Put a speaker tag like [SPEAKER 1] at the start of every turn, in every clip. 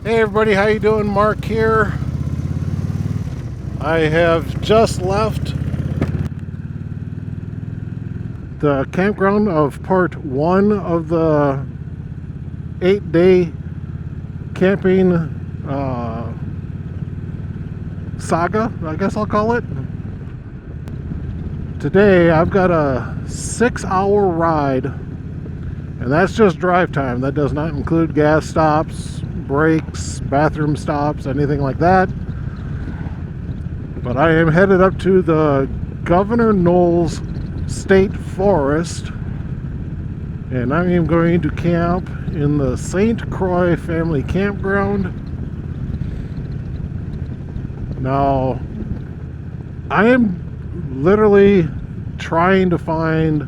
[SPEAKER 1] Hey everybody, how you doing? Mark here. I have just left the campground of part 1 of the 8-day camping saga, I guess I'll call it. Today I've got a 6-hour ride, and that's just drive time. That does not include gas stops, breaks, bathroom stops, anything like that. But I am headed up to the Governor Knowles State Forest, and I am going to camp in the St. Croix Family campground. Now, I am literally trying to find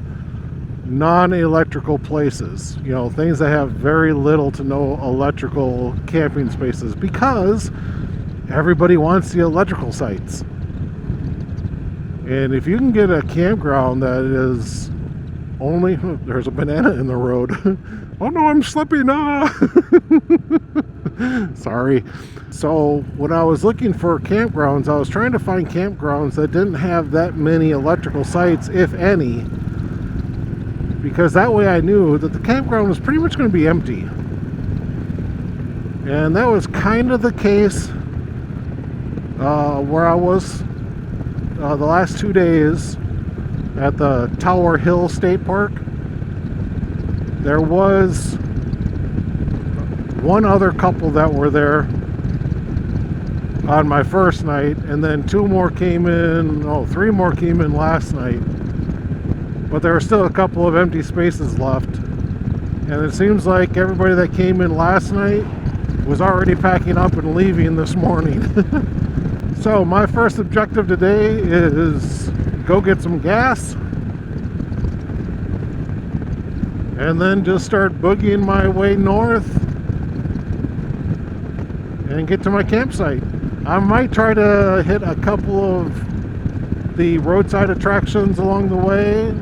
[SPEAKER 1] non-electrical places, you know, things that have very little to no electrical camping spaces, because everybody wants the electrical sites. And if you can get a campground that is only, there's a banana in the road. Oh no, I'm slipping. Sorry. So when I was looking for campgrounds, I was trying to find campgrounds that didn't have that many electrical sites, if any, because that way I knew that the campground was pretty much going to be empty. And that was kind of the case where I was the last 2 days at the Tower Hill State Park. There was one other couple that were there on my first night, and then 3 more came in last night. But there are still a couple of empty spaces left, and it seems like everybody that came in last night was already packing up and leaving this morning. So my first objective today is go get some gas and then just start boogieing my way north and get to my campsite. I might try to hit a couple of the roadside attractions along the way.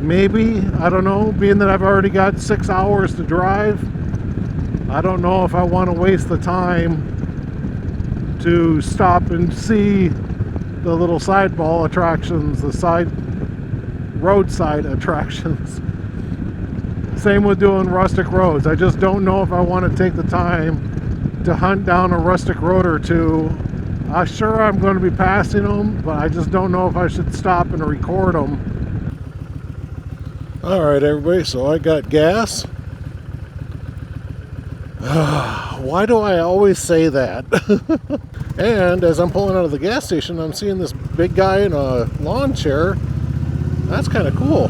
[SPEAKER 1] Maybe, I don't know, being that I've already got 6 hours to drive, I don't know if I want to waste the time to stop and see the little sideball attractions, the roadside attractions. Same with doing rustic roads. I just don't know if I want to take the time to hunt down a rustic road or two. I'm sure I'm going to be passing them, but I just don't know if I should stop and record them. Alright everybody, so I got gas. Why do I always say that? And as I'm pulling out of the gas station, I'm seeing this big guy in a lawn chair. That's kind of cool.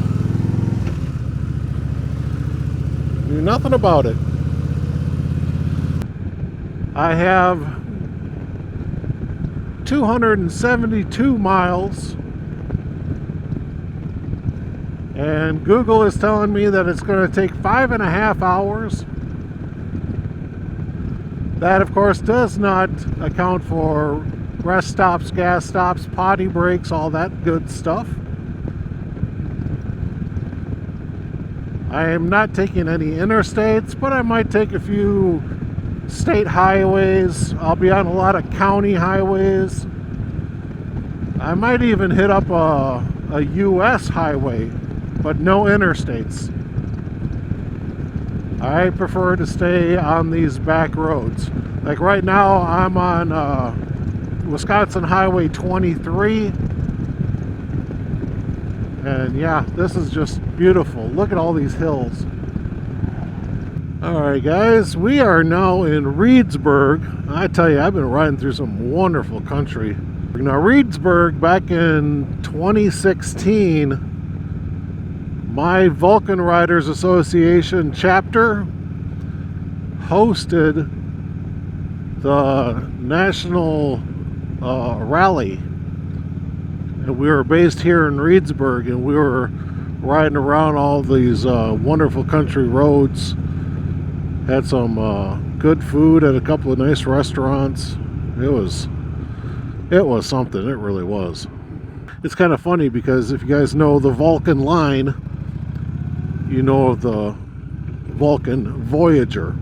[SPEAKER 1] Knew nothing about it. I have 272 miles, and Google is telling me that it's going to take 5.5 hours. That, of course, does not account for rest stops, gas stops, potty breaks, all that good stuff. I am not taking any interstates, but I might take a few state highways. I'll be on a lot of county highways. I might even hit up a U.S. highway, but no interstates. I prefer to stay on these back roads. Like right now, I'm on Wisconsin Highway 23. And yeah, this is just beautiful. Look at all these hills. Alright guys, we are now in Reedsburg. I tell you, I've been riding through some wonderful country. Now Reedsburg, back in 2016, my Vulcan Riders Association chapter hosted the national rally, and we were based here in Reedsburg, and we were riding around all these wonderful country roads. Had some good food at a couple of nice restaurants. It was something. It really was. It's kind of funny because if you guys know the Vulcan line, you know of the Vulcan Voyager.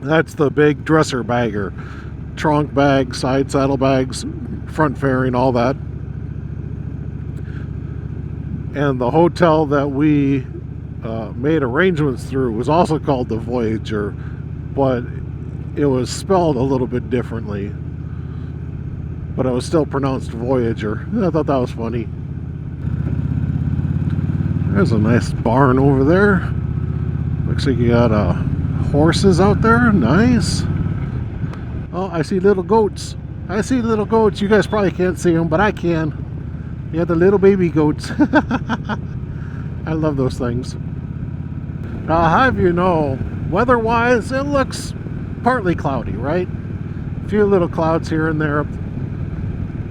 [SPEAKER 1] That's the big dresser bagger. Trunk bag, side saddle bags, front fairing, all that. And the hotel that we made arrangements through was also called the Voyager, but it was spelled a little bit differently. But it was still pronounced Voyager. I thought that was funny. There's a nice barn over there. Looks like you got horses out there. Nice. Oh, I see little goats. I see little goats. You guys probably can't see them, but I can. Yeah, the little baby goats. I love those things. Now, I'll have you know, weather-wise, it looks partly cloudy, right? A few little clouds here and there.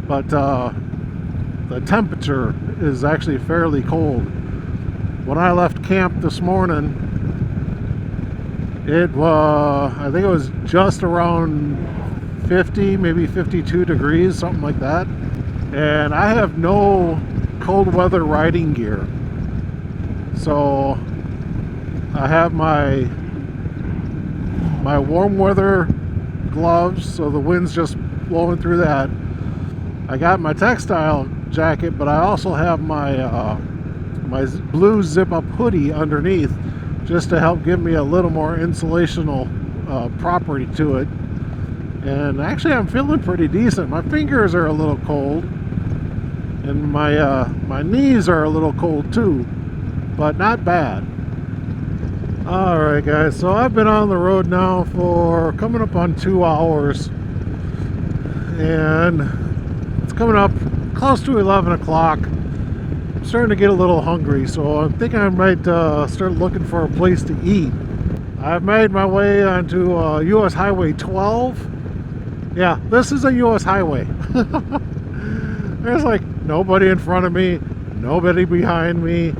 [SPEAKER 1] But the temperature is actually fairly cold. When I left camp this morning, it was, I think it was just around 50, maybe 52 degrees, something like that. And I have no cold weather riding gear. So I have my warm weather gloves, so the wind's just blowing through that. I got my textile jacket, but I also have my my blue zip-up hoodie underneath, just to help give me a little more insulational property to it. And actually I'm feeling pretty decent. My fingers are a little cold, and my knees are a little cold too, but not bad. Alright guys, so I've been on the road now for coming up on 2 hours, and it's coming up close to 11 o'clock. I'm starting to get a little hungry, so I'm thinking I might start looking for a place to eat. I've made my way onto US Highway 12. Yeah, this is a US highway. There's like nobody in front of me, nobody behind me.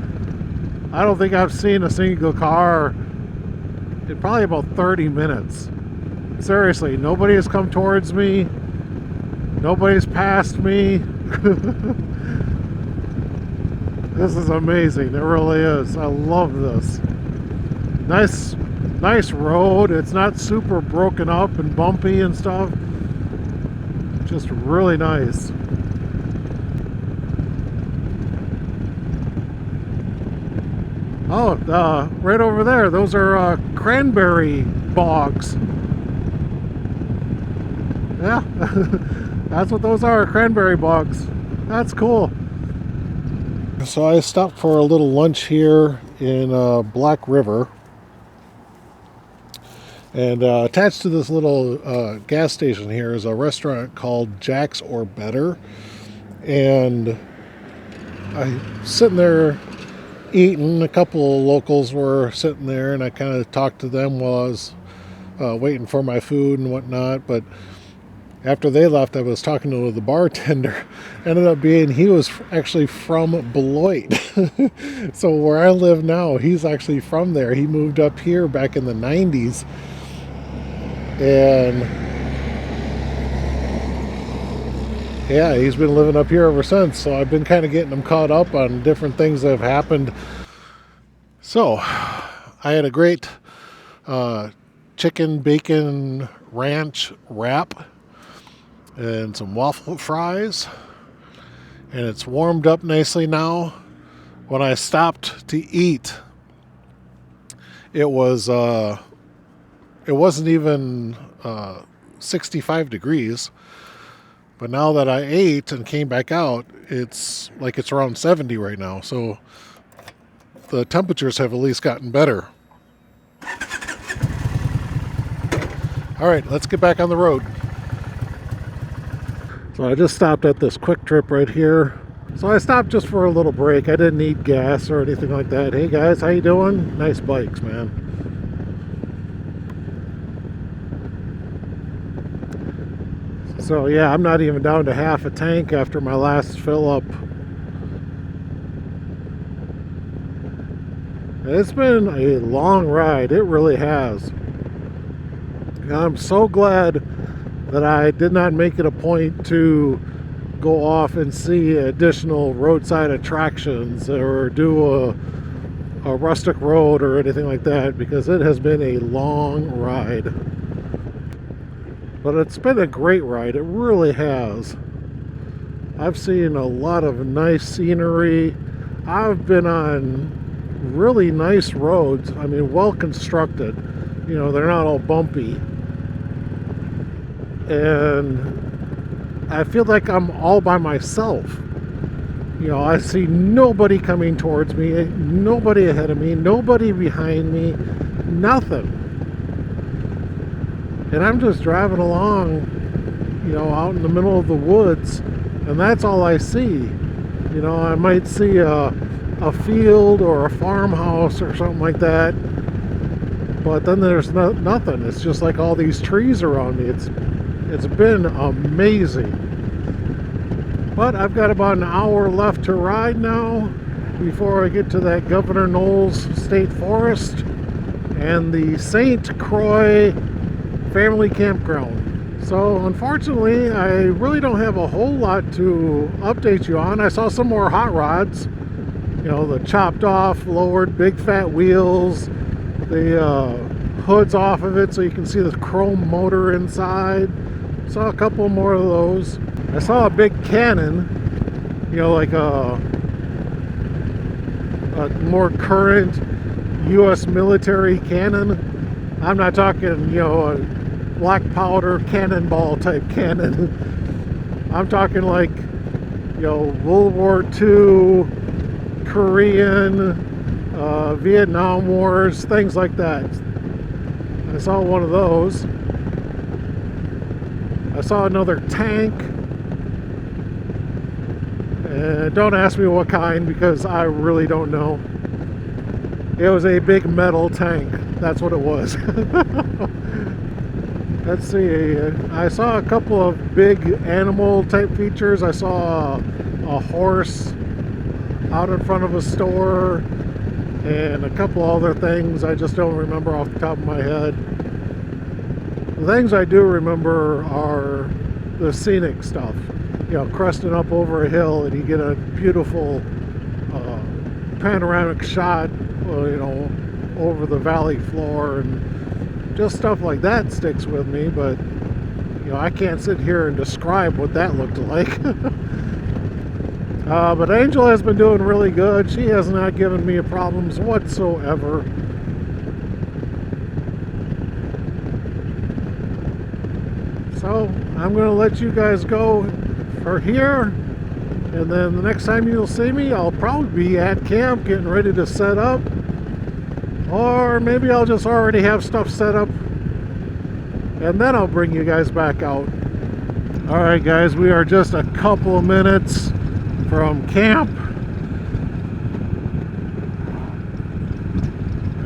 [SPEAKER 1] I don't think I've seen a single car in probably about 30 minutes. Seriously, nobody has come towards me. Nobody's passed me. This is amazing. It really is. I love this. Nice road. It's not super broken up and bumpy and stuff. Just really nice. Oh, right over there, those are cranberry bogs. Yeah, that's what those are, cranberry bogs. That's cool. So I stopped for a little lunch here in Black River. And attached to this little gas station here is a restaurant called Jack's or Better. And I'm sitting there eating. A couple of locals were sitting there, and I kind of talked to them while I was waiting for my food and whatnot. But after they left, I was talking to the bartender. Ended up being he was actually from Beloit. So where I live now, he's actually from there. He moved up here back in the 90s. And yeah, he's been living up here ever since. So I've been kind of getting him caught up on different things that have happened. So I had a great chicken bacon ranch wrap and some waffle fries, and it's warmed up nicely now. When I stopped to eat, it wasn't even 65 degrees. But now that I ate and came back out, it's like it's around 70 right now. So the temperatures have at least gotten better. All right, let's get back on the road. So I just stopped at this Quick Trip right here. So I stopped just for a little break. I didn't need gas or anything like that. Hey guys, how you doing? Nice bikes, man. So yeah, I'm not even down to half a tank after my last fill up. It's been a long ride. It really has. And I'm so glad that I did not make it a point to go off and see additional roadside attractions or do a rustic road or anything like that, because it has been a long ride. But it's been a great ride. It really has. I've seen a lot of nice scenery. I've been on really nice roads. I mean, well constructed. You know, they're not all bumpy. And I feel like I'm all by myself. You know, I see nobody coming towards me, nobody ahead of me, nobody behind me, nothing. And I'm just driving along, you know, out in the middle of the woods, and that's all I see. You know, I might see a field or a farmhouse or something like that, but then there's nothing. It's just like all these trees around me. It's been amazing. But I've got about an hour left to ride now before I get to that Governor Knowles State Forest and the St. Croix Family Campground. So unfortunately, I really don't have a whole lot to update you on. I saw some more hot rods, you know, the chopped off, lowered, big fat wheels, the hoods off of it so you can see the chrome motor inside. Saw a couple more of those. I saw a big cannon, you know, like a more current U.S. military cannon. I'm not talking, you know, a black powder cannonball type cannon. I'm talking like, you know, World War II, Korean, Vietnam Wars, things like that. I saw one of those. I saw another tank. Don't ask me what kind, because I really don't know. It was a big metal tank. That's what it was. Let's see. I saw a couple of big animal type features. I saw a horse out in front of a store and a couple other things I just don't remember off the top of my head. The things I do remember are the scenic stuff. You know, cresting up over a hill and you get a beautiful panoramic shot, you know, over the valley floor, and just stuff like that sticks with me. But you know, I can't sit here and describe what that looked like. But Angel has been doing really good. She has not given me problems whatsoever. So I'm going to let you guys go for here, and then the next time you'll see me, I'll probably be at camp getting ready to set up, or maybe I'll just already have stuff set up and then I'll bring you guys back out. Alright guys, we are just a couple of minutes from camp,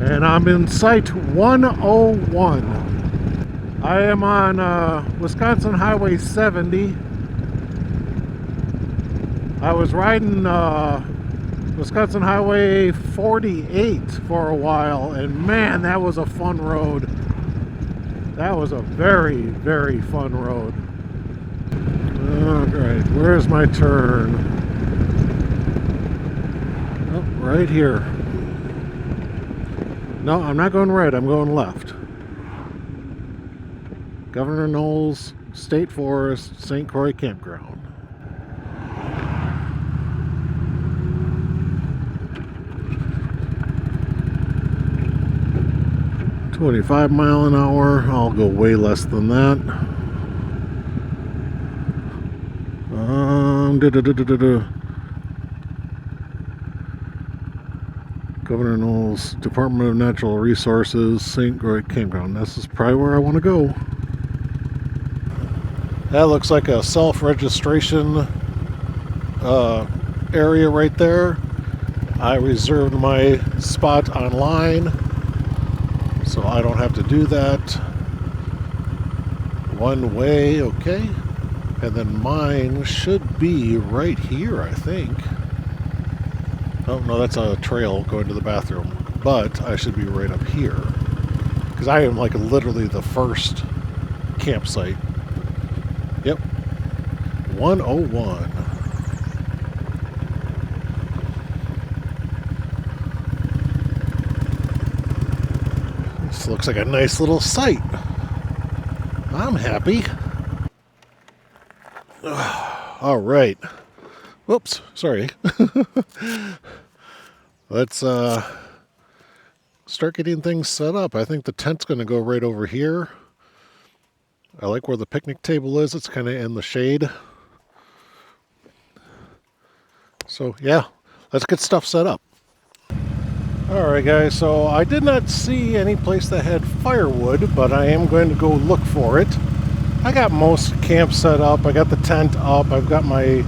[SPEAKER 1] and I'm in Site 101. I am on Wisconsin Highway 70. I was riding Wisconsin Highway 48 for a while, and man, that was a fun road. That was a very, very fun road. Alright, where's my turn? Oh, right here. No, I'm not going right, I'm going left. Governor Knowles State Forest, St. Croix Campground. $25 miles an hour. I'll go way less than that. Governor Knowles, Department of Natural Resources, St. Croix Campground. This is probably where I want to go. That looks like a self-registration area right there. I reserved my spot online, so I don't have to do that. One way, okay. And then mine should be right here, I think. Oh, no, that's a trail going to the bathroom. But I should be right up here, because I am like literally the first campsite. Yep. 101. looks like a nice little site. I'm happy. All right. Whoops, sorry. Let's start getting things set up. I think the tent's going to go right over here. I like where the picnic table is. It's kind of in the shade. So yeah, let's get stuff set up. Alright guys, so I did not see any place that had firewood, but I am going to go look for it. I got most camp set up. I got the tent up. I've got my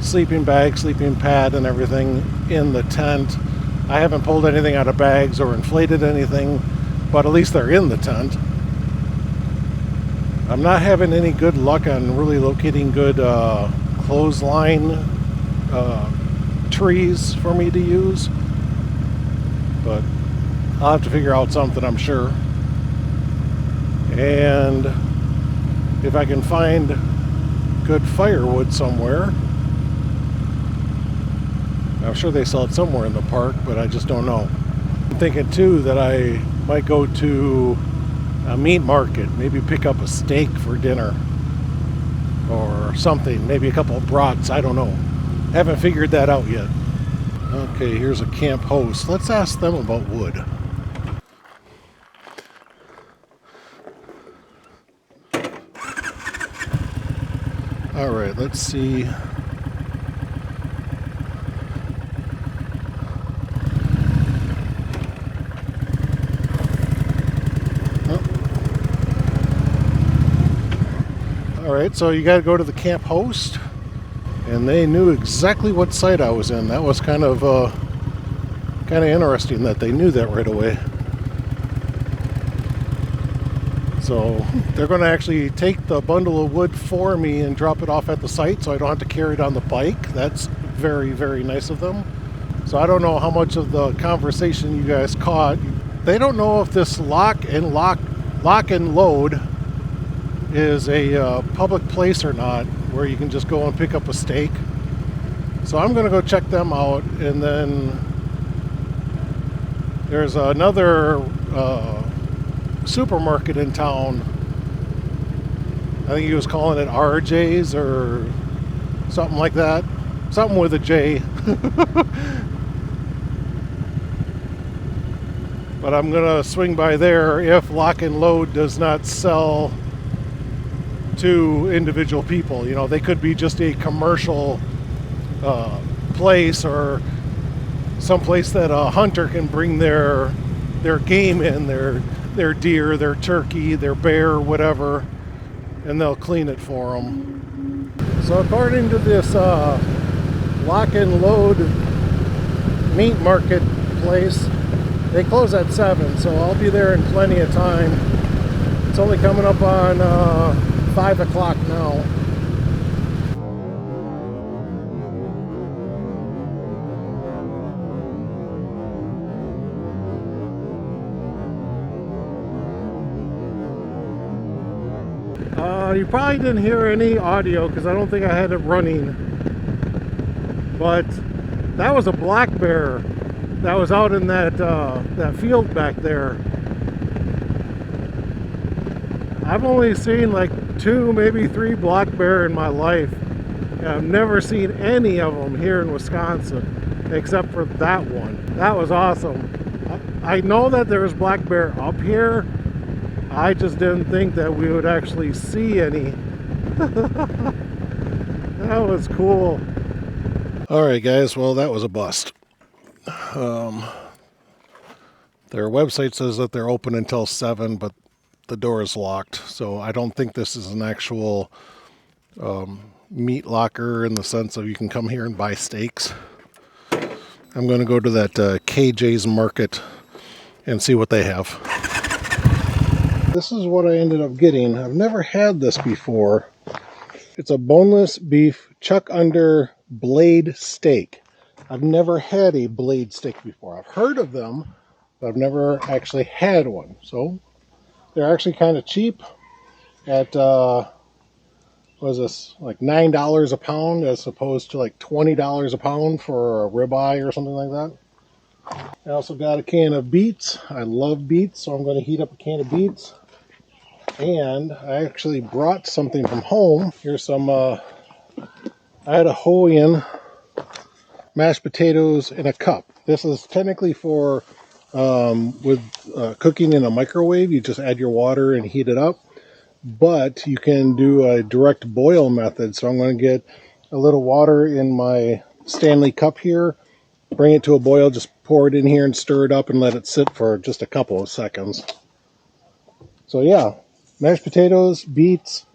[SPEAKER 1] sleeping bag, sleeping pad, and everything in the tent. I haven't pulled anything out of bags or inflated anything, but at least they're in the tent. I'm not having any good luck on really locating good clothesline trees for me to use, but I'll have to figure out something, I'm sure. And if I can find good firewood somewhere, I'm sure they sell it somewhere in the park, but I just don't know. I'm thinking too that I might go to a meat market, maybe pick up a steak for dinner or something, maybe a couple of brats, I don't know. Haven't figured that out yet. Okay, here's a camp host. Let's ask them about wood. All right, let's see. Alright, so you got to go to the camp host, and they knew exactly what site I was in. That was kind of interesting that they knew that right away. So they're going to actually take the bundle of wood for me and drop it off at the site, so I don't have to carry it on the bike. That's very, very nice of them. So I don't know how much of the conversation you guys caught. They don't know if this lock and load is a public place or not, where you can just go and pick up a steak. So I'm going to go check them out, and then there's another supermarket in town. I think he was calling it RJ's or something like that. Something with a J. But I'm going to swing by there if Lock and Load does not sell to individual people. You know, they could be just a commercial place, or some place that a hunter can bring their game in, their deer, their turkey, their bear, whatever, and they'll clean it for them. So according to this Lock and Load meat market place, they close at 7, so I'll be there in plenty of time. It's only coming up on 5 o'clock now. You probably didn't hear any audio because I don't think I had it running, but that was a black bear that was out in that field back there. I've only seen like 2, maybe 3 black bear in my life, and I've never seen any of them here in Wisconsin except for that one. That was awesome. I know that there was black bear up here. I just didn't think that we would actually see any. That was cool. Alright guys, well that was a bust. Their website says that they're open until 7, but the door is locked, so I don't think this is an actual meat locker in the sense of you can come here and buy steaks. I'm going to go to that KJ's Market and see what they have. This is what I ended up getting. I've never had this before. It's a boneless beef chuck under blade steak. I've never had a blade steak before. I've heard of them, but I've never actually had one. So they're actually kind of cheap at, what is this, like $9 a pound as opposed to like $20 a pound for a ribeye or something like that. I also got a can of beets. I love beets, so I'm going to heat up a can of beets. And I actually brought something from home. Here's some, I had a Hawaiian mashed potatoes in a cup. This is technically for cooking in a microwave. You just add your water and heat it up. But you can do a direct boil method. So I'm going to get a little water in my Stanley cup here, bring it to a boil, just pour it in here and stir it up and let it sit for just a couple of seconds. So yeah, mashed potatoes, beets,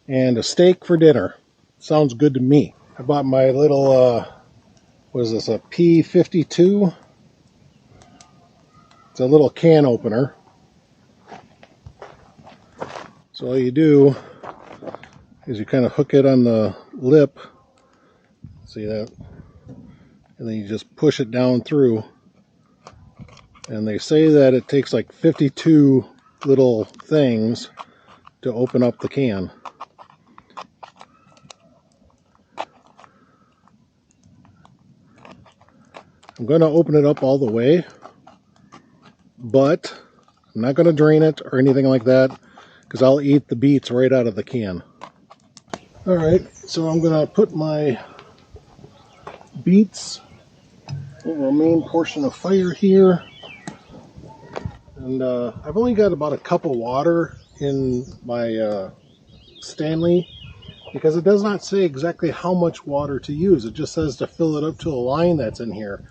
[SPEAKER 1] and a steak for dinner. Sounds good to me. I bought my little, what is this, a P52? It's a little can opener. So all you do is you kind of hook it on the lip, see that? And then you just push it down through. And they say that it takes like 52 little things to open up the can. I'm going to open it up all the way, but I'm not going to drain it or anything like that, because I'll eat the beets right out of the can. Alright, so I'm going to put my beets over a main portion of fire here. And I've only got about a cup of water in my Stanley, because it does not say exactly how much water to use. It just says to fill it up to a line that's in here.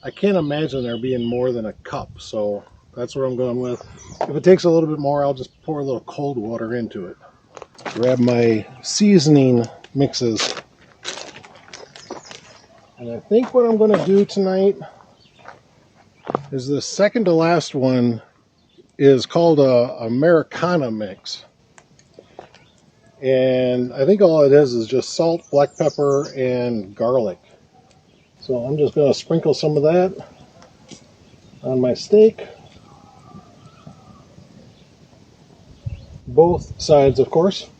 [SPEAKER 1] I can't imagine there being more than a cup, so that's what I'm going with. If it takes a little bit more, I'll just pour a little cold water into it. Grab my seasoning mixes. And I think what I'm going to do tonight is the second to last one is called a Americana mix. And I think all it is just salt, black pepper, and garlic. So I'm just going to sprinkle some of that on my steak. Both sides, of course.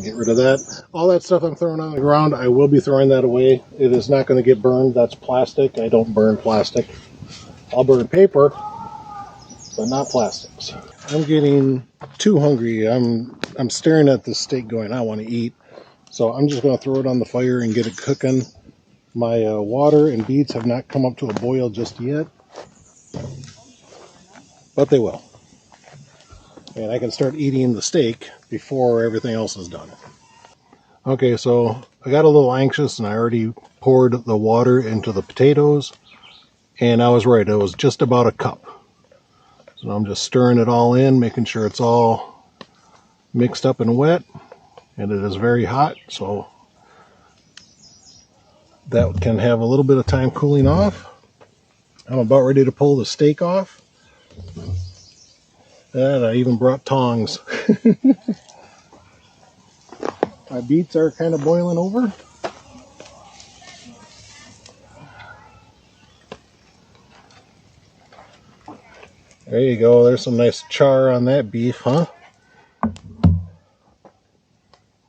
[SPEAKER 1] Get rid of that. All that stuff I'm throwing on the ground, I will be throwing that away. It is not going to get burned. That's plastic. I don't burn plastic. I'll burn paper, but not plastics. I'm getting too hungry. I'm staring at this steak going, I want to eat. So I'm just going to throw it on the fire and get it cooking. My water and beets have not come up to a boil just yet, but they will. And I can start eating the steak before everything else is done. Okay, so I got a little anxious and I already poured the water into the potatoes, and I was right, it was just about a cup. So I'm just stirring it all in, making sure it's all mixed up and wet, and it is very hot, so that can have a little bit of time cooling off. I'm about ready to pull the steak off, and I even brought tongs. My beets are kind of boiling over. There you go, there's some nice char on that beef, huh?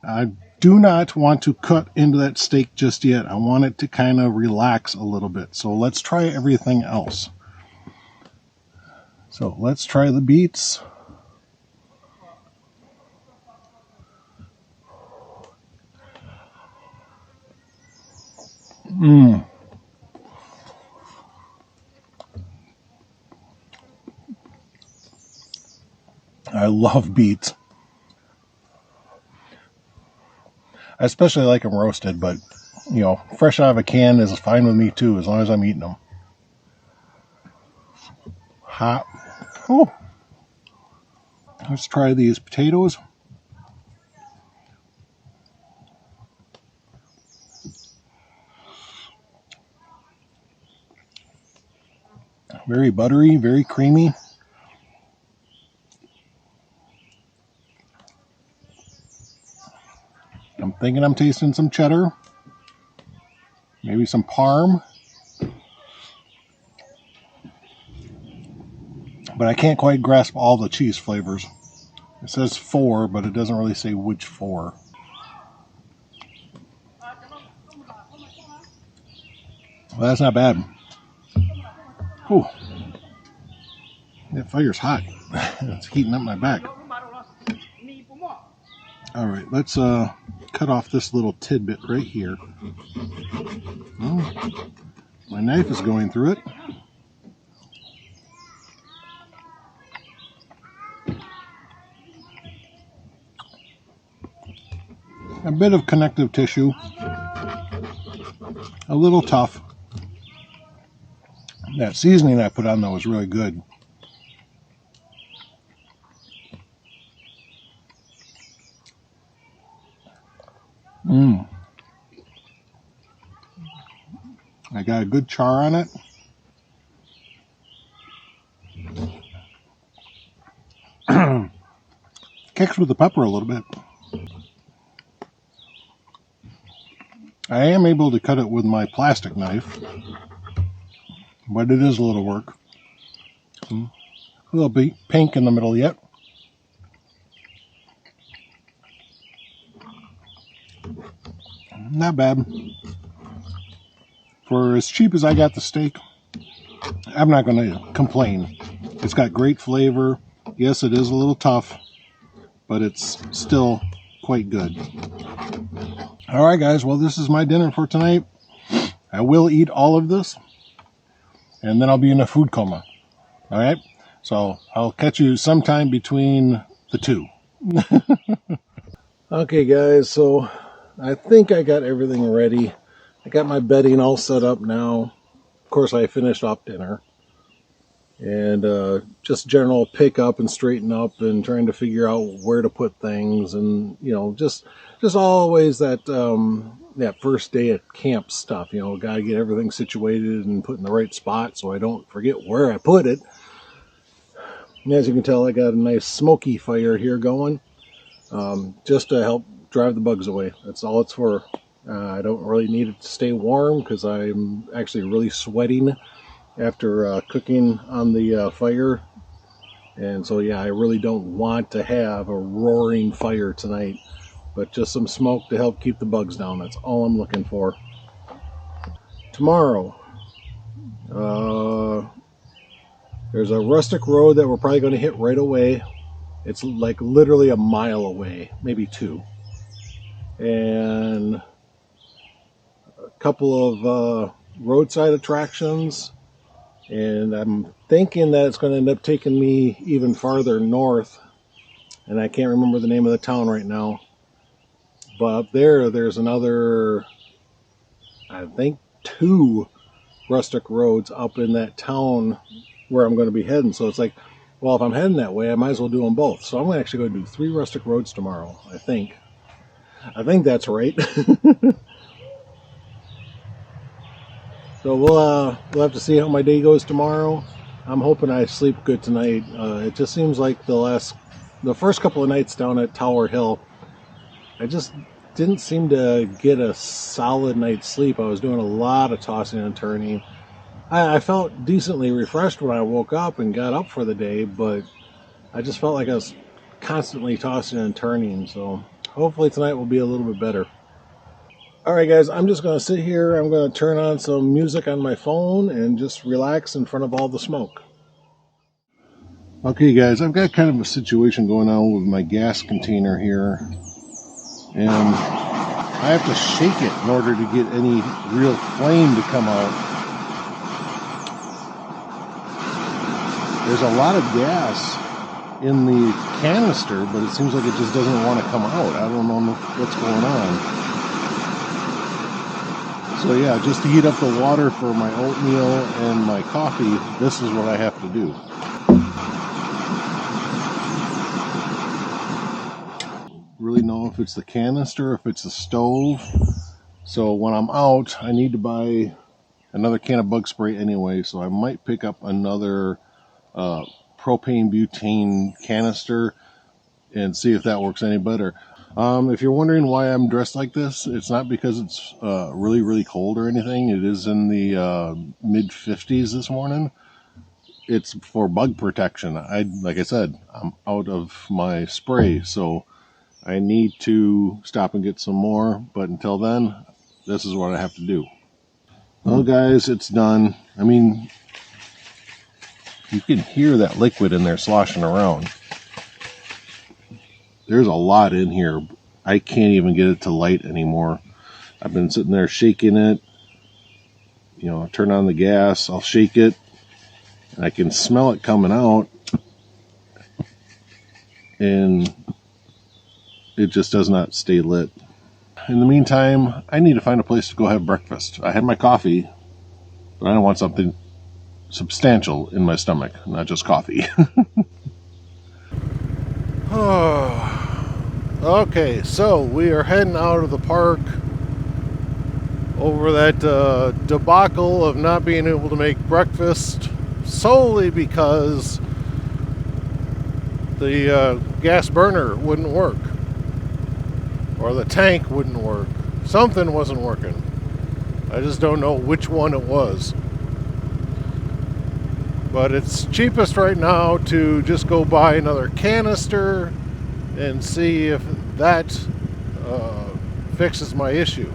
[SPEAKER 1] I do not want to cut into that steak just yet. I want it to kind of relax a little bit. So let's try everything else. So let's try the beets. I love beets. I especially like them roasted, but you know, fresh out of a can is fine with me too, as long as I'm eating them. Hot. Oh. Let's try these potatoes. Very buttery, very creamy. I'm thinking I'm tasting some cheddar, maybe some parm, but I can't quite grasp all the cheese flavors. It says 4, but it doesn't really say which 4. that's not bad. Whew. That fire's hot. It's heating up my back. All right, let's cut off this little tidbit right here. Oh, my knife is going through it. A bit of connective tissue. A little tough. That seasoning I put on though was really good. I got a good char on it. Kicks with the pepper a little bit. I am able to cut it with my plastic knife, but it is a little work. A little bit pink in the middle yet. Not bad. For as cheap as I got the steak, I'm not going to complain. It's got great flavor. Yes, it is a little tough, but it's still quite good. All right, guys. Well, this is my dinner for tonight. I will eat all of this, and then I'll be in a food coma. All right? So I'll catch you sometime between the two. Okay, guys. So I think I got everything ready. I got my bedding all set up now. Of course, I finished off dinner. And just general pick up and straighten up and trying to figure out where to put things. And, you know, just always that that first day at camp stuff. You know, got to get everything situated and put in the right spot so I don't forget where I put it. And as you can tell, I got a nice smoky fire here going just to help drive the bugs away. That's all it's for. I don't really need it to stay warm because I'm actually really sweating after cooking on the fire. And so, yeah, I really don't want to have a roaring fire tonight, but just some smoke to help keep the bugs down. That's all I'm looking for. Tomorrow, there's a rustic road that we're probably going to hit right away. It's like literally a mile away, maybe 2. And a couple of roadside attractions. And I'm thinking that it's going to end up taking me even farther north. And I can't remember the name of the town right now. But up there's another, I think, 2 rustic roads up in that town where I'm going to be heading. So it's like, well, if I'm heading that way, I might as well do them both. So I'm actually going to do 3 rustic roads tomorrow, I think. I think that's right. So we'll have to see how my day goes tomorrow. I'm hoping I sleep good tonight. It just seems like the first couple of nights down at Tower Hill, I just didn't seem to get a solid night's sleep. I was doing a lot of tossing and turning. I felt decently refreshed when I woke up and got up for the day, but I just felt like I was constantly tossing and turning. So hopefully tonight will be a little bit better. Alright guys, I'm just going to sit here, I'm going to turn on some music on my phone and just relax in front of all the smoke. Okay guys, I've got kind of a situation going on with my gas container here. And I have to shake it in order to get any real flame to come out. There's a lot of gas in the canister, but it seems like it just doesn't want to come out. I don't know what's going on. So yeah, just to heat up the water for my oatmeal and my coffee, this is what I have to do. Really know if it's the canister, if it's the stove. So when I'm out, I need to buy another can of bug spray anyway, so I might pick up another propane butane canister and see if that works any better. If you're wondering why I'm dressed like this, it's not because it's really, really cold or anything. It is in the mid-50s this morning. It's for bug protection. Like I said, I'm out of my spray, so I need to stop and get some more. But until then, this is what I have to do.
[SPEAKER 2] Well, guys, it's done. I mean, you can hear that liquid in there sloshing around. There's a lot in here. I can't even get it to light anymore. I've been sitting there shaking it. You know, I turn on the gas, I'll shake it, and I can smell it coming out. And it just does not stay lit. In the meantime, I need to find a place to go have breakfast. I had my coffee, but I don't want something substantial in my stomach, not just coffee.
[SPEAKER 1] Okay, so we are heading out of the park over that debacle of not being able to make breakfast solely because the gas burner wouldn't work, or the tank wouldn't work. Something wasn't working. I just don't know which one it was. But it's cheapest right now to just go buy another canister and see if that fixes my issue.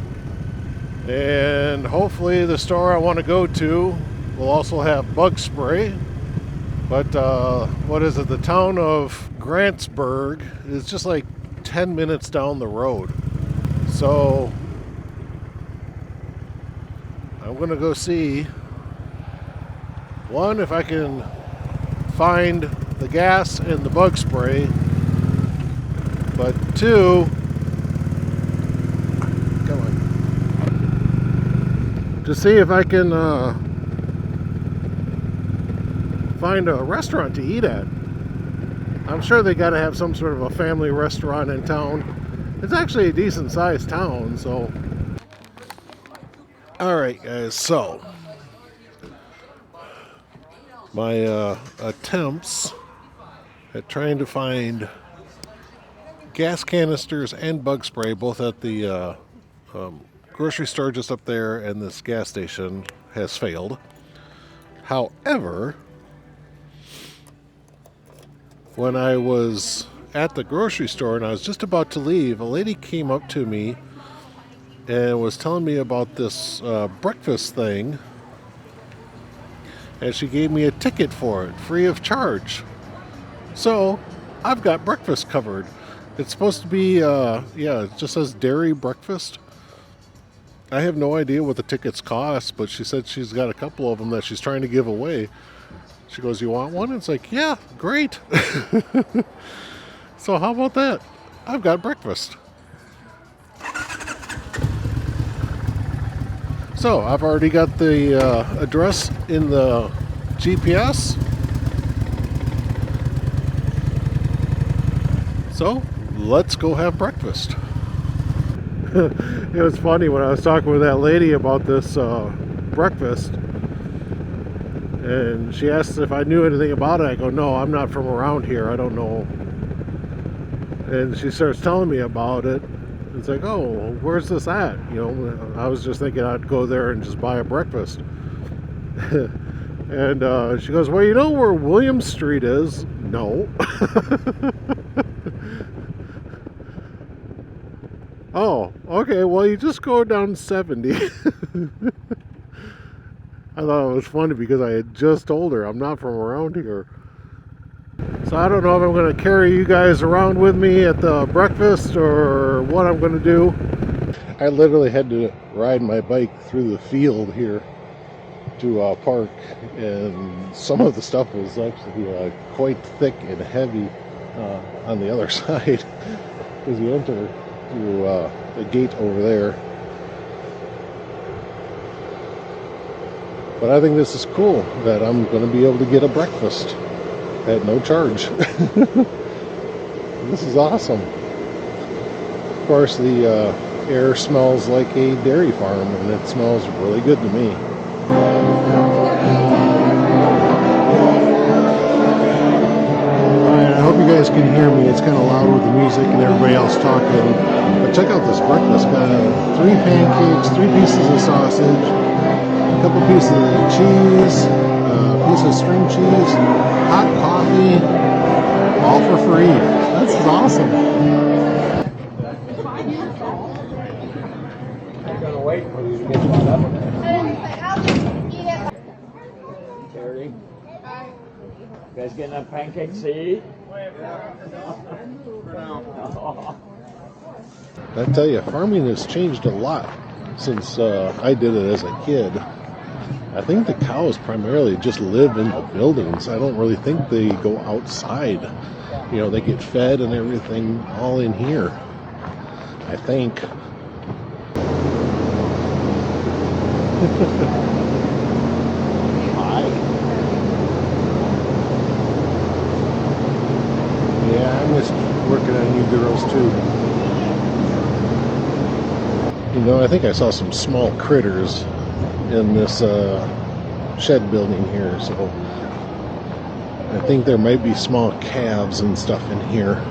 [SPEAKER 1] And hopefully the store I want to go to will also have bug spray. But what is it? The town of Grantsburg is just like 10 minutes down the road. So I'm going to go see, one, if I can find the gas and the bug spray. But two, come on, to see if I can find a restaurant to eat at. I'm sure they got to have some sort of a family restaurant in town. It's actually a decent sized town, so. Alright guys, so my attempts at trying to find gas canisters and bug spray, both at the grocery store just up there and this gas station, has failed. However, when I was at the grocery store and I was just about to leave, a lady came up to me and was telling me about this breakfast thing, and she gave me a ticket for it, free of charge. So I've got breakfast covered. It's supposed to be, yeah, it just says dairy breakfast. I have no idea what the tickets cost, but she said she's got a couple of them that she's trying to give away. She goes, "You want one?" It's like, yeah, great. So how about that? I've got breakfast. So I've already got the address in the GPS. So let's go have breakfast. It was funny when I was talking with that lady about this breakfast, and she asked if I knew anything about it. I go, no, I'm not from around here, I don't know. And she starts telling me about it. It's like, oh, where's this at? You know, I was just thinking I'd go there and just buy a breakfast. And she goes, well, you know where William Street is? No. Oh, okay, well, you just go down 70. I thought it was funny because I had just told her I'm not from around here. So I don't know if I'm going to carry you guys around with me at the breakfast or what I'm going to do. I literally had to ride my bike through the field here to park, and some of the stuff was actually quite thick and heavy on the other side, because you enter through the gate over there. But I think this is cool that I'm going to be able to get a breakfast at no charge. This is awesome. Of course, the air smells like a dairy farm, and it smells really good to me. Alright, I hope you guys can hear me. It's kind of loud with the music and everybody else talking. But check out this breakfast. Got 3 pancakes, 3 pieces of sausage, a couple pieces of cheese, a piece of string cheese, hot coffee, all for free. This is awesome.
[SPEAKER 3] I'm gonna wait for you to get one up. You guys getting that pancakes to eat?
[SPEAKER 2] I tell you, farming has changed a lot since I did it as a kid. I think the cows primarily just live in the buildings. I don't really think they go outside. You know, they get fed and everything all in here, I think. Hi. Yeah, I miss working on you girls too. You know, I think I saw some small critters in this shed building here, so I think there might be small calves and stuff in here.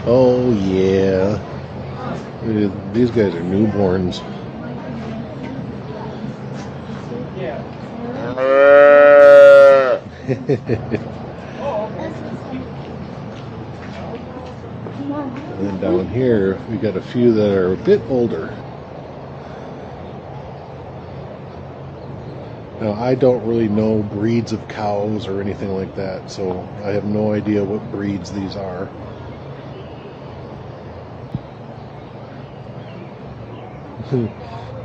[SPEAKER 2] Oh yeah, these guys are newborns. And then down here we got a few that are a bit older. Now, I don't really know breeds of cows or anything like that, so I have no idea what breeds these are.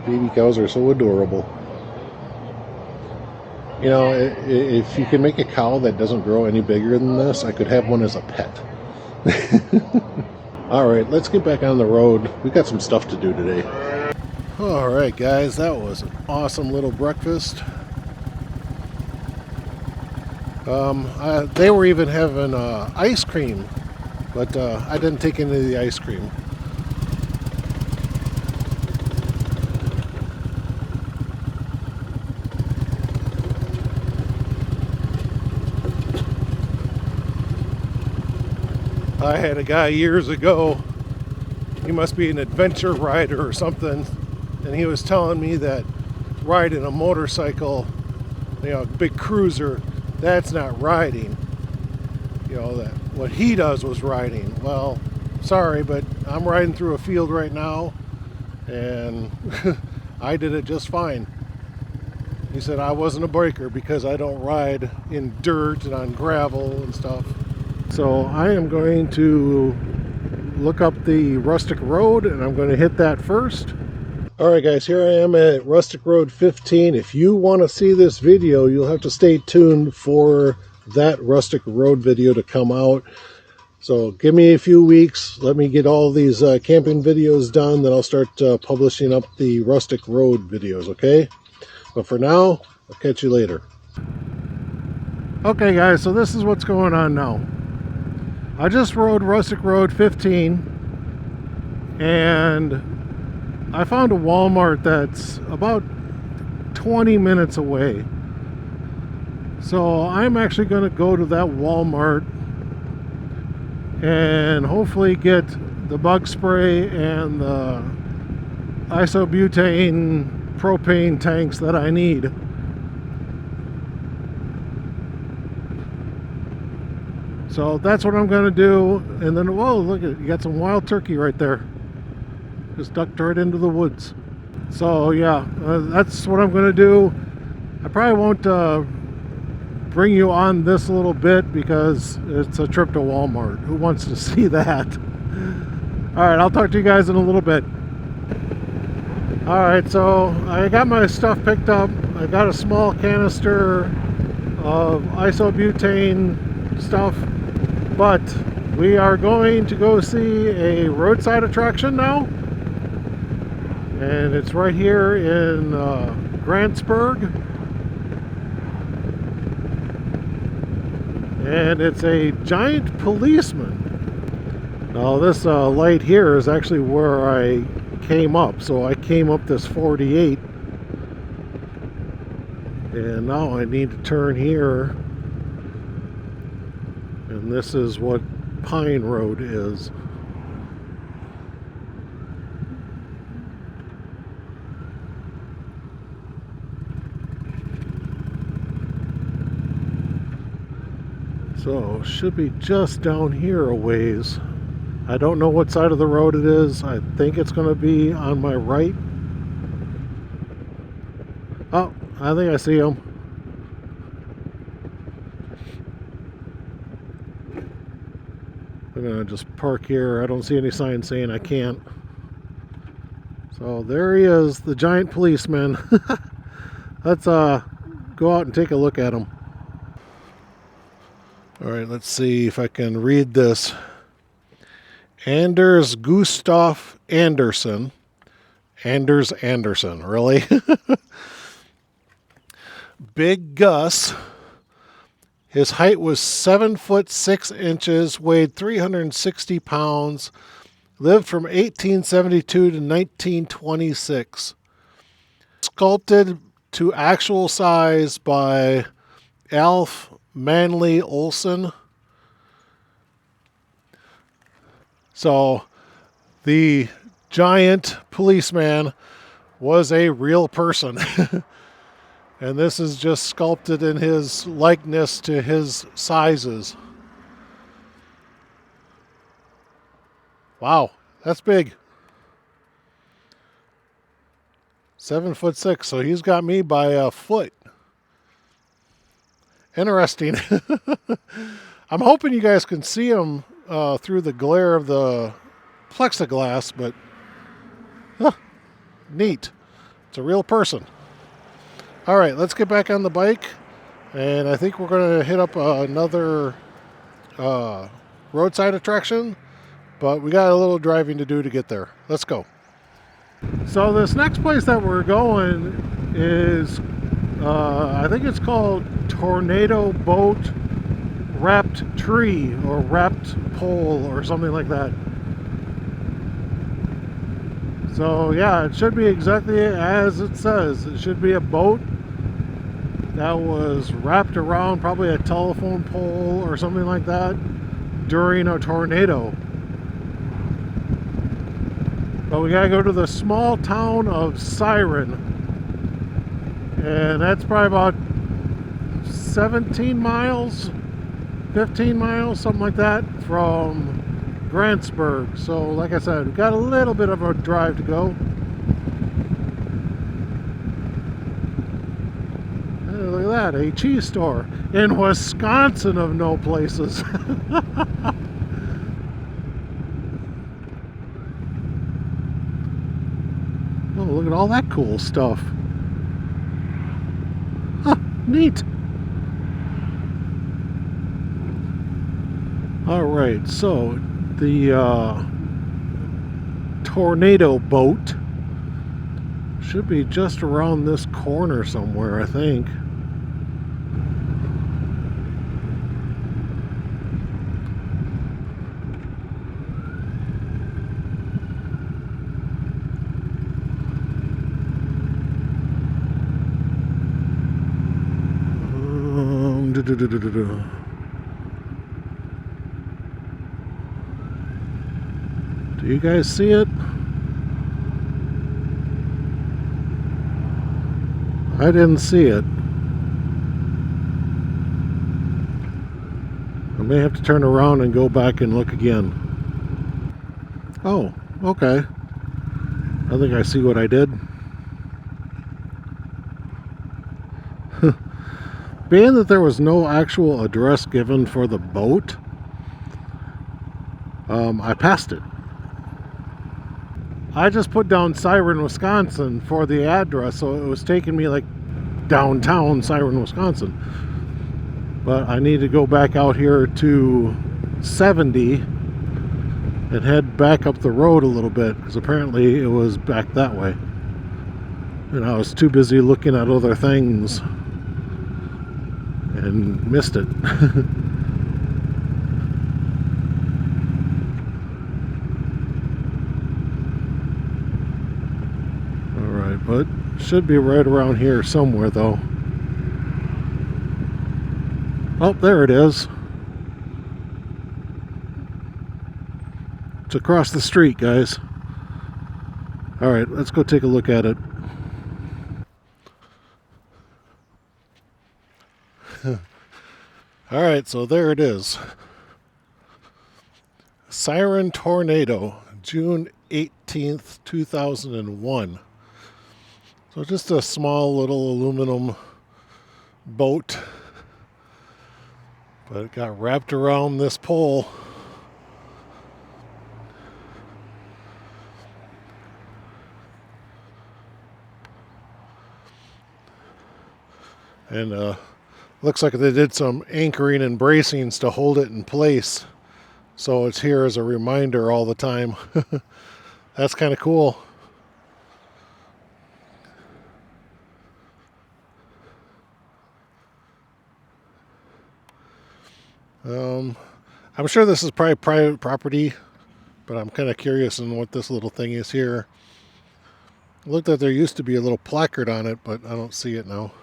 [SPEAKER 2] Baby cows are so adorable. You know, if you can make a cow that doesn't grow any bigger than this, I could have one as a pet. Alright, let's get back on the road. We got some stuff to do today. Alright guys, that was an awesome little breakfast. They were even having ice cream, but I didn't take any of the ice cream. I had a guy years ago, he must be an adventure rider or something, and he was telling me that riding a motorcycle, you know, big cruiser, that's not riding. You know, that what he does was riding. Well, sorry, but I'm riding through a field right now, and I did it just fine. He said I wasn't a biker because I don't ride in dirt and on gravel and stuff. So I am going to look up the Rustic Road, and I'm going to hit that first. Alright guys, here I am at Rustic Road 15. If you want to see this video, you'll have to stay tuned for that Rustic Road video to come out. So give me a few weeks, let me get all these camping videos done, then I'll start publishing up the Rustic Road videos, okay? But for now, I'll catch you later. Okay guys, so this is what's going on now. I just rode Rustic Road 15, and I found a Walmart that's about 20 minutes away. So I'm actually going to go to that Walmart and hopefully get the bug spray and the isobutane propane tanks that I need. So that's what I'm going to do. And then, whoa, look at it. You got some wild turkey right there. Just ducked right into the woods. So yeah, that's what I'm going to do. I probably won't bring you on this a little bit because it's a trip to Walmart. Who wants to see that? Alright, I'll talk to you guys in a little bit. Alright, so I got my stuff picked up. I got a small canister of isobutane stuff. But we are going to go see a roadside attraction now. And it's right here in Grantsburg. And it's a giant policeman. Now this light here is actually where I came up. So I came up this 48. And now I need to turn here. And this is what Pine Road is. So, should be just down here a ways. I don't know what side of the road it is. I think it's going to be on my right. Oh, I think I see him.
[SPEAKER 1] I'm gonna just park here. I don't see any sign saying I can't. So there he is, the giant policeman. Let's go out and take a look at him. All right, let's see if I can read this. Anders Gustav Anderson. Anders Anderson, really? Big Gus. His height was 7 foot 6 inches, weighed 360 pounds, lived from 1872 to 1926. Sculpted to actual size by Alf Manley Olson. So the giant policeman was a real person. And this is just sculpted in his likeness to his sizes. Wow, that's big. 7 foot 6, so he's got me by a foot. Interesting. I'm hoping you guys can see him through the glare of the plexiglass, but neat. It's a real person. All right, let's get back on the bike, and I think we're going to hit up another roadside attraction, but we got a little driving to do to get there. Let's go. So this next place that we're going is, I think it's called Tornado Boat Wrapped Tree or Wrapped Pole or something like that. So yeah, it should be exactly as it says. It should be a boat that was wrapped around probably a telephone pole or something like that during a tornado. But we gotta go to the small town of Siren, and that's probably about 17 miles, 15 miles, something like that, from Grantsburg. So like I said, we've got a little bit of a drive to go. Hey, look at that, a cheese store in Wisconsin of no places. Oh, look at all that cool stuff. Huh, neat. All right, so the tornado boat should be just around this corner somewhere, I think. Do you guys see it? I didn't see it. I may have to turn around and go back and look again. Oh, okay. I think I see what I did. Being that there was no actual address given for the boat, I passed it. I just put down Siren, Wisconsin for the address, so it was taking me like downtown Siren, Wisconsin. But I need to go back out here to 70 and head back up the road a little bit, because apparently it was back that way. And I was too busy looking at other things and missed it. Alright, but should be right around here somewhere though. Oh, there it is. It's across the street, guys. Alright, let's go take a look at it. Alright, so there it is. Siren Tornado, June 18th, 2001. So just a small little aluminum boat. But it got wrapped around this pole. And looks like they did some anchoring and bracings to hold it in place. So it's here as a reminder all the time. That's kind of cool. I'm sure this is probably private property, but I'm kind of curious on what this little thing is here. It looked like there used to be a little placard on it, but I don't see it now.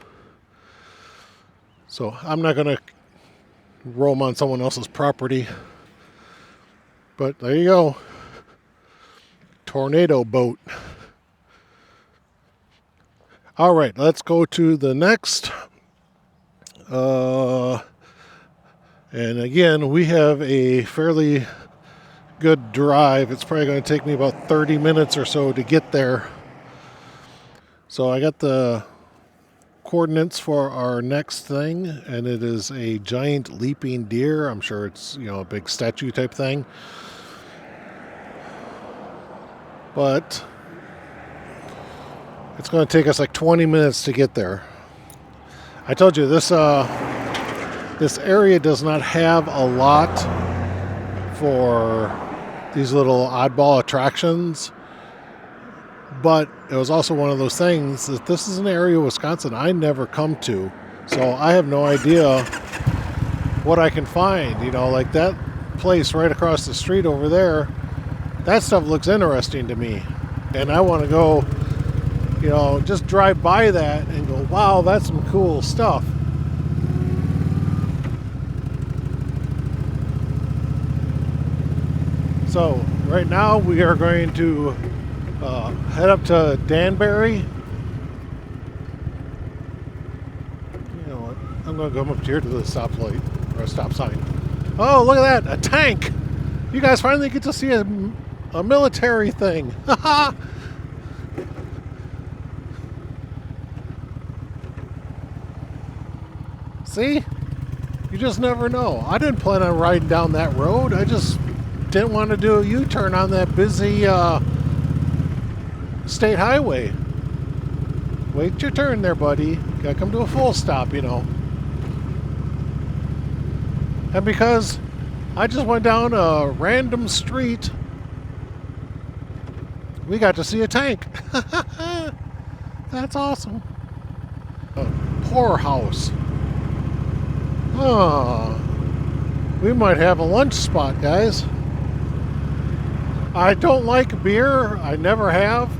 [SPEAKER 1] So I'm not going to roam on someone else's property. But there you go. Tornado boat. All right, let's go to the next. And again, we have a fairly good drive. It's probably going to take me about 30 minutes or so to get there. So I got the coordinates for our next thing, and it is a giant leaping deer. I'm sure it's, a big statue type thing. But it's going to take us like 20 minutes to get there. I told you this area does not have a lot for these little oddball attractions, but it was also one of those things that this is an area of Wisconsin I never come to, so I have no idea what I can find. Like that place right across the street over there, that stuff looks interesting to me, and I want to go, just drive by that and go, wow, that's some cool stuff. So right now we are going to head up to Danbury. You know what? I'm going to come up here to the stoplight or a stop sign. Oh, look at that! A tank! You guys finally get to see a military thing. See? You just never know. I didn't plan on riding down that road. I just didn't want to do a U-turn on that busy state highway. Wait your turn there, buddy. Gotta come to a full stop, And because I just went down a random street, we got to see a tank. That's awesome. A poorhouse. Oh, we might have a lunch spot, guys. I don't like beer. I never have.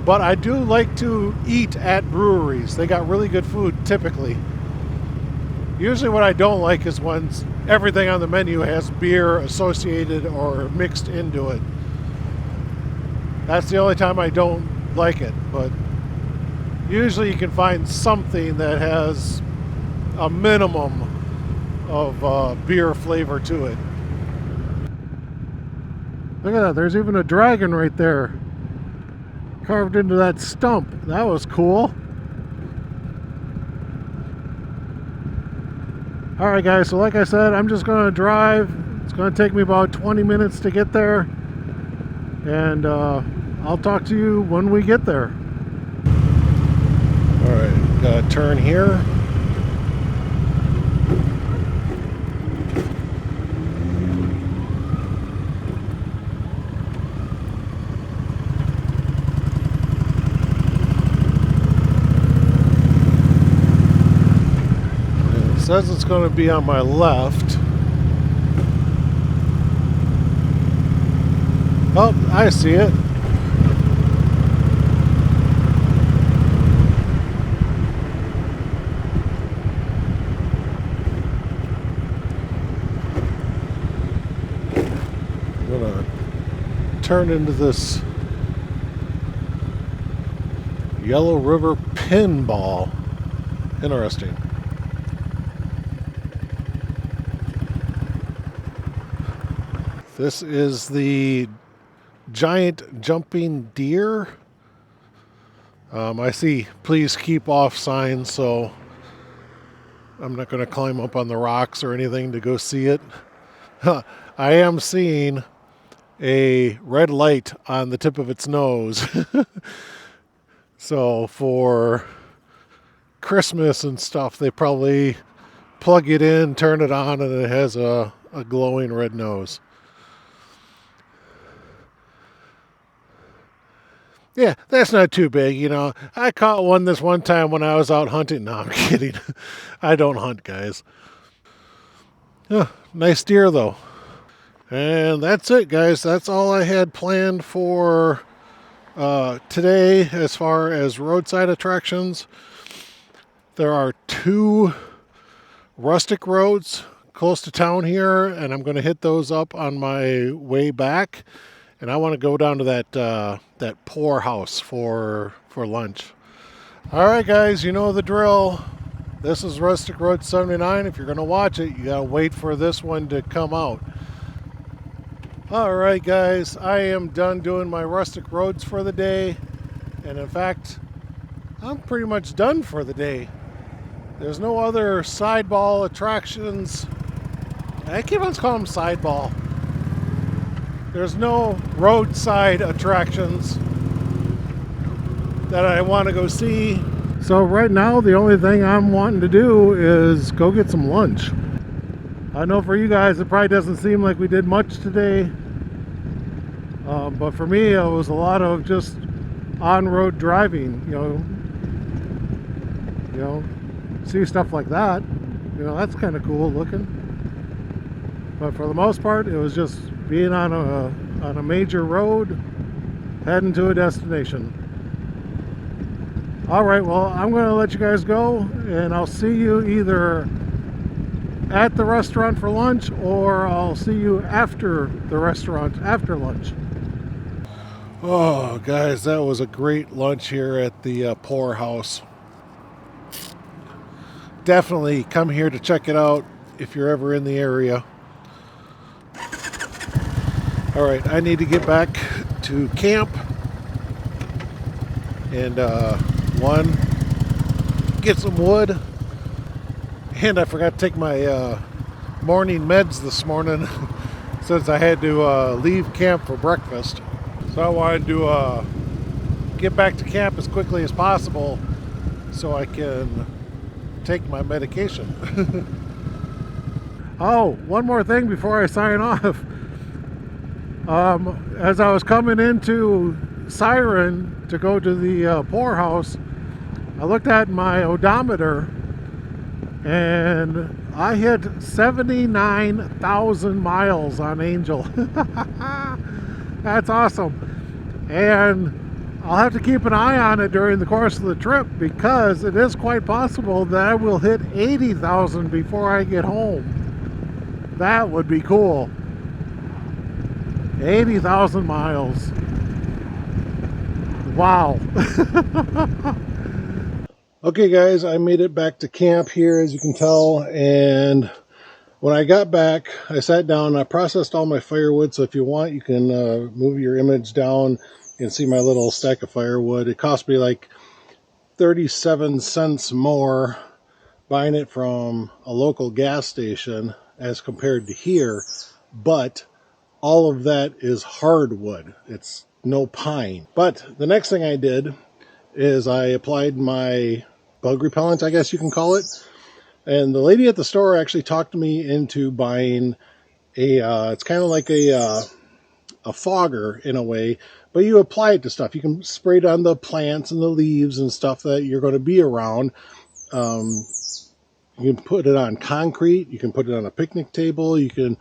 [SPEAKER 1] But I do like to eat at breweries. They got really good food, typically. Usually what I don't like is when everything on the menu has beer associated or mixed into it. That's the only time I don't like it. But usually you can find something that has a minimum of beer flavor to it. Look at that, there's even a dragon right there, carved into that stump. That was cool. Alright guys, so like I said, I'm just going to drive. It's going to take me about 20 minutes to get there. And I'll talk to you when we get there. Alright, got to turn here. It says it's going to be on my left. Oh, I see it. I'm going to turn into this Yellow River pinball. Interesting. This is the giant jumping deer. I see please keep off signs, so I'm not going to climb up on the rocks or anything to go see it. I am seeing a red light on the tip of its nose. So for Christmas and stuff, they probably plug it in, turn it on, and it has a glowing red nose. Yeah, that's not too big, you know. I caught one this one time when I was out hunting. No, I'm kidding. I don't hunt, guys. Oh, nice deer, though. And that's it, guys. That's all I had planned for today as far as roadside attractions. There are 2 rustic roads close to town here, and I'm going to hit those up on my way back. And I want to go down to that poorhouse for lunch. All right, guys, you know the drill. This is Rustic Road 79. If you're going to watch it, you got to wait for this one to come out. All right, guys, I am done doing my rustic roads for the day. And in fact, I'm pretty much done for the day. There's no other sideball attractions. I keep on calling them sideball. There's no roadside attractions that I want to go see. So right now, the only thing I'm wanting to do is go get some lunch. I know for you guys, it probably doesn't seem like we did much today. But for me, it was a lot of just on-road driving, you know, see stuff like that. You know, that's kind of cool looking. But for the most part, it was just being on a major road, heading to a destination. All right, well, I'm going to let you guys go, and I'll see you either at the restaurant for lunch, or I'll see you after the restaurant after lunch. Oh, guys, that was a great lunch here at the poorhouse. Definitely come here to check it out if you're ever in the area. All right, I need to get back to camp and get some wood. And I forgot to take my morning meds this morning since I had to leave camp for breakfast. So I wanted to get back to camp as quickly as possible so I can take my medication. Oh, one more thing before I sign off. As I was coming into Siren to go to the poorhouse, I looked at my odometer and I hit 79,000 miles on Angel. That's awesome. And I'll have to keep an eye on it during the course of the trip, because it is quite possible that I will hit 80,000 before I get home. That would be cool. 80,000 miles. Wow. Okay, guys, I made it back to camp here, as you can tell, and when I got back, I sat down, I processed all my firewood. So if you want, you can move your image down and see my little stack of firewood. It cost me like 37 cents more buying it from a local gas station as compared to here, but all of that is hardwood. It's no pine. But the next thing I did is I applied my bug repellent, I guess you can call it. And the lady at the store actually talked me into buying it's kind of like a fogger in a way, but you apply it to stuff. You can spray it on the plants and the leaves and stuff that you're going to be around. You can put it on concrete. You can put it on a picnic table. You can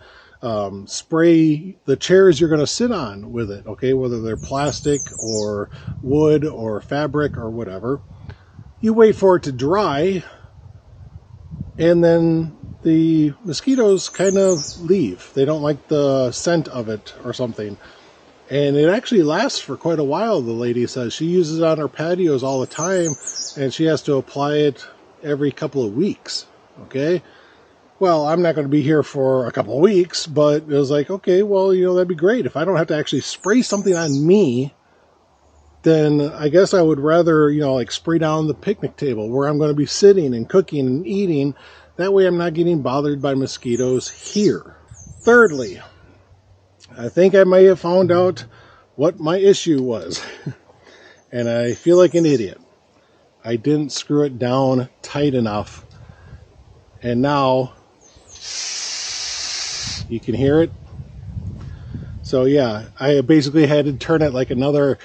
[SPEAKER 1] spray the chairs you're going to sit on with it, okay, whether they're plastic or wood or fabric or whatever. You wait for it to dry, and then the mosquitoes kind of leave. They don't like the scent of it or something. And it actually lasts for quite a while, the lady says. She uses it on her patios all the time, and she has to apply it every couple of weeks, okay? Well, I'm not going to be here for a couple of weeks, but it was like, okay, well, you know, that'd be great. If I don't have to actually spray something on me, then I guess I would rather, you know, like spray down the picnic table where I'm going to be sitting and cooking and eating. That way I'm not getting bothered by mosquitoes here. Thirdly, I think I may have found out what my issue was. And I feel like an idiot.
[SPEAKER 2] I didn't screw it down tight enough. And now you can hear it. So yeah, I basically had to turn it like another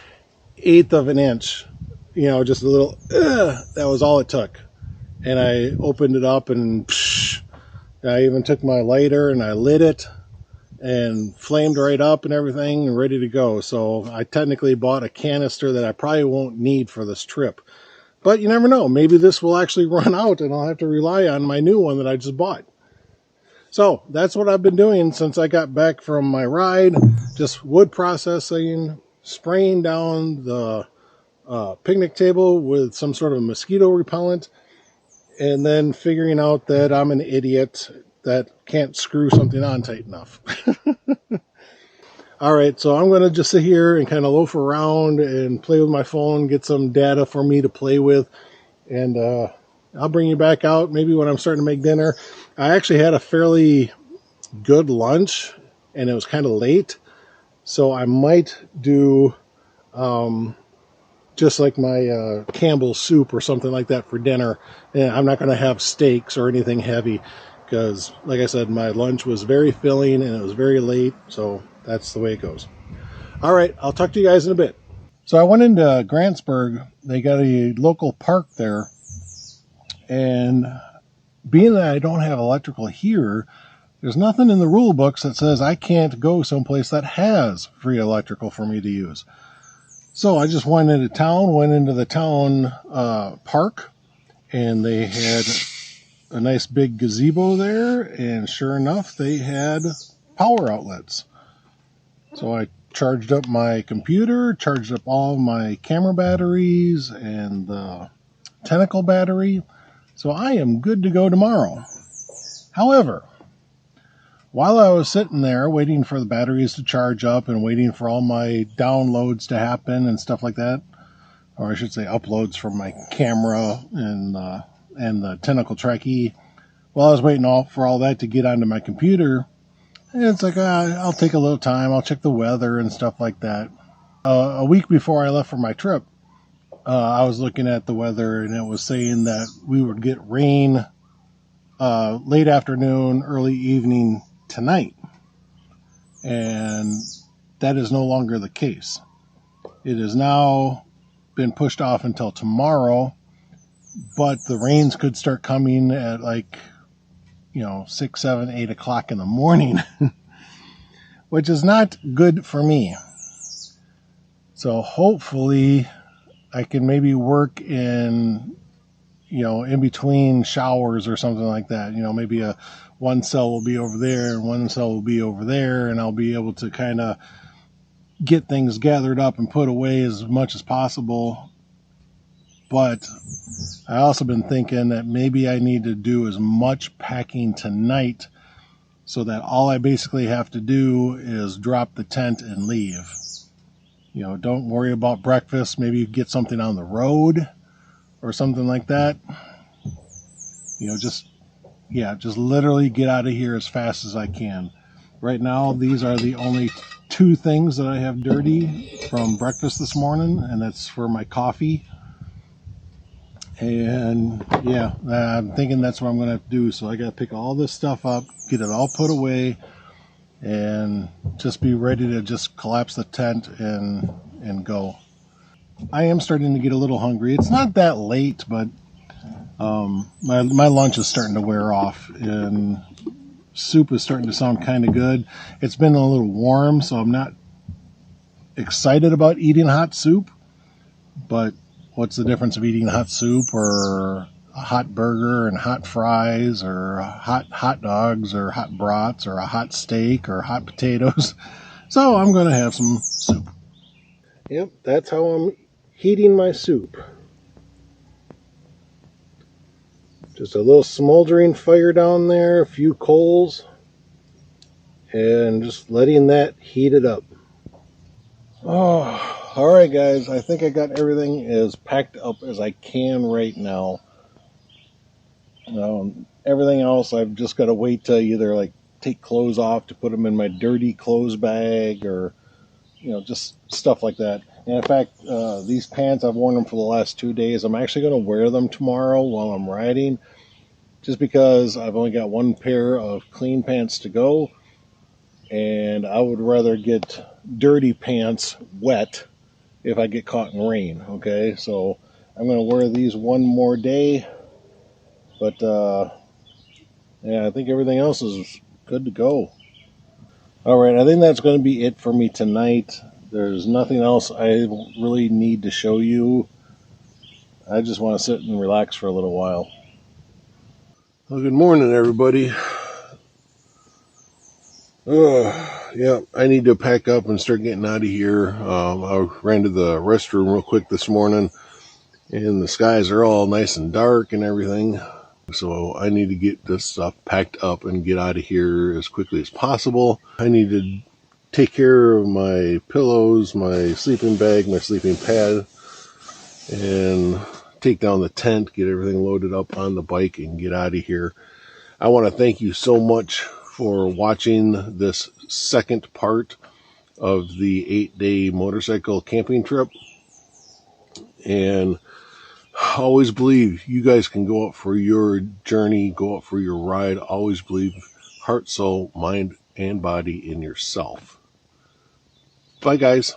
[SPEAKER 2] 1/8 of an inch, you know, just a little, that was all it took. And I opened it up and I even took my lighter and I lit it and flamed right up and everything and ready to go. So I technically bought a canister that I probably won't need for this trip. But you never know. Maybe this will actually run out and I'll have to rely on my new one that I just bought. So that's what I've been doing since I got back from my ride. Just wood processing, spraying down the picnic table with some sort of mosquito repellent, and then figuring out that I'm an idiot that can't screw something on tight enough. All right, so I'm going to just sit here and kind of loaf around and play with my phone, get some data for me to play with, and I'll bring you back out maybe when I'm starting to make dinner. I actually had a fairly good lunch, and it was kind of late, so I might do just like my Campbell's soup or something like that for dinner. And I'm not going to have steaks or anything heavy because, like I said, my lunch was very filling and it was very late, so that's the way it goes. All right, I'll talk to you guys in a bit. So I went into Grantsburg. They got a local park there, and being that I don't have electrical here, there's nothing in the rule books that says I can't go someplace that has free electrical for me to use. So I just went into the town park, and they had a nice big gazebo there, and sure enough, they had power outlets. So I charged up my computer, charged up all my camera batteries and the tentacle battery. So I am good to go tomorrow. However, while I was sitting there waiting for the batteries to charge up and waiting for all my downloads to happen and stuff like that, or I should say uploads from my camera and the Tentacle Track E, while I was waiting for all that to get onto my computer, it's like, I'll take a little time, I'll check the weather and stuff like that. A week before I left for my trip, I was looking at the weather, and it was saying that we would get rain late afternoon, early evening tonight. And that is no longer the case. It has now been pushed off until tomorrow, but the rains could start coming at 6, 7, 8 o'clock in the morning, which is not good for me. So hopefully I can maybe work in between showers or something like that. Maybe one cell will be over there and one cell will be over there, and I'll be able to kind of get things gathered up and put away as much as possible. But I also been thinking that maybe I need to do as much packing tonight so that all I basically have to do is drop the tent and leave. Don't worry about breakfast. Maybe get something on the road or something like that. Just literally get out of here as fast as I can. Right now, these are the only 2 things that I have dirty from breakfast this morning, and that's for my coffee. And yeah, I'm thinking that's what I'm going to have to do. So I got to pick all this stuff up, get it all put away, and just be ready to just collapse the tent and go. I am starting to get a little hungry. It's not that late, but my lunch is starting to wear off, and soup is starting to sound kind of good. It's been a little warm, so I'm not excited about eating hot soup, but what's the difference of eating hot soup or a hot burger and hot fries or hot dogs or hot brats or a hot steak or hot potatoes? So I'm going to have some soup. Yep, that's how I'm heating my soup. Just a little smoldering fire down there, a few coals, and just letting that heat it up. Oh, all right, guys. I think I got everything as packed up as I can right now. Everything else, I've just got to wait to either take clothes off to put them in my dirty clothes bag or, just stuff like that. And in fact, these pants, I've worn them for the last 2 days. I'm actually going to wear them tomorrow while I'm riding, just because I've only got one pair of clean pants to go, and I would rather get dirty pants wet if I get caught in rain. Okay, so I'm going to wear these one more day, but yeah, I think everything else is good to go. All right, I think that's going to be it for me tonight. There's nothing else I really need to show you. I just want to sit and relax for a little while. Well, good morning, everybody. Yeah, I need to pack up and start getting out of here. I ran to the restroom real quick this morning, and the skies are all nice and dark and everything. So I need to get this stuff packed up and get out of here as quickly as possible. I need to take care of my pillows, my sleeping bag, my sleeping pad, and take down the tent, get everything loaded up on the bike, and get out of here. I want to thank you so much for watching this second part of the 8-day motorcycle camping trip. And always believe you guys can go out for your journey, go out for your ride. Always believe heart, soul, mind, and body in yourself. Bye, guys.